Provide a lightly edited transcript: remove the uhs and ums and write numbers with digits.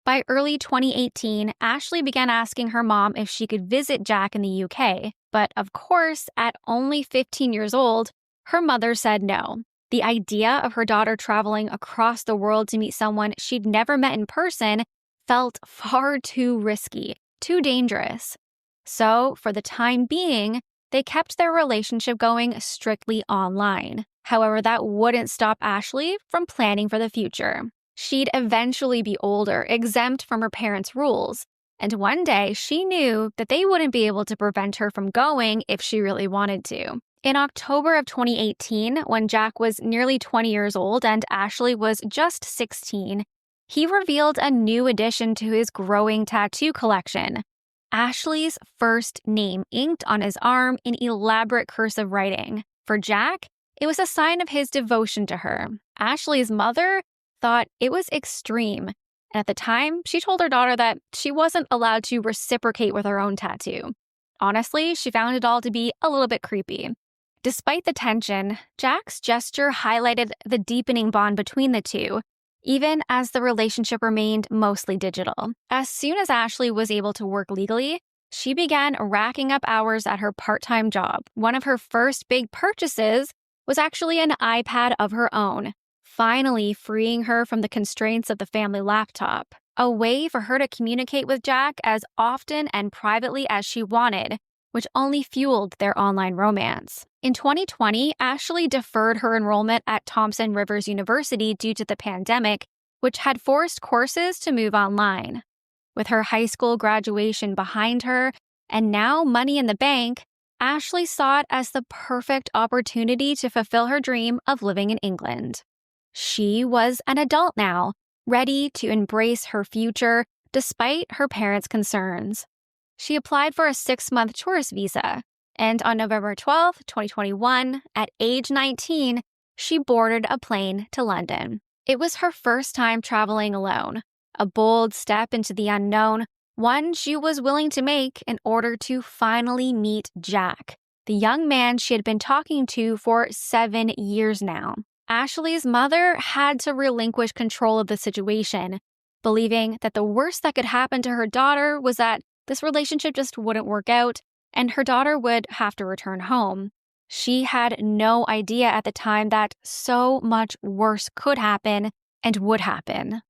By early 2018, Ashley began asking her mom if she could visit Jack in the UK. But of course, at only 15 years old, her mother said no. The idea of her daughter traveling across the world to meet someone she'd never met in person felt far too risky, too dangerous. So, for the time being, they kept their relationship going strictly online. However, that wouldn't stop Ashley from planning for the future. She'd eventually be older, exempt from her parents' rules, and one day she knew that they wouldn't be able to prevent her from going if she really wanted to. In October of 2018, when Jack was nearly 20 years old and Ashley was just 16, he revealed a new addition to his growing tattoo collection. Ashley's first name inked on his arm in elaborate cursive writing. For Jack, it was a sign of his devotion to her. Ashley's mother thought it was extreme, and at the time, she told her daughter that she wasn't allowed to reciprocate with her own tattoo. Honestly, she found it all to be a little bit creepy. Despite the tension, Jack's gesture highlighted the deepening bond between the two, even as the relationship remained mostly digital. As soon as Ashley was able to work legally, she began racking up hours at her part-time job. One of her first big purchases was actually an iPad of her own, finally freeing her from the constraints of the family laptop, a way for her to communicate with Jack as often and privately as she wanted, which only fueled their online romance. In 2020, Ashley deferred her enrollment at Thompson Rivers University due to the pandemic, which had forced courses to move online. With her high school graduation behind her and now money in the bank, Ashley saw it as the perfect opportunity to fulfill her dream of living in England. She was an adult now, ready to embrace her future despite her parents' concerns. She applied for a 6-month tourist visa, and on November 12, 2021, at age 19, she boarded a plane to London. It was her first time traveling alone, a bold step into the unknown, one she was willing to make in order to finally meet Jack, the young man she had been talking to for 7 years now. Ashley's mother had to relinquish control of the situation, believing that the worst that could happen to her daughter was that this relationship just wouldn't work out and her daughter would have to return home. She had no idea at the time that so much worse could happen and would happen.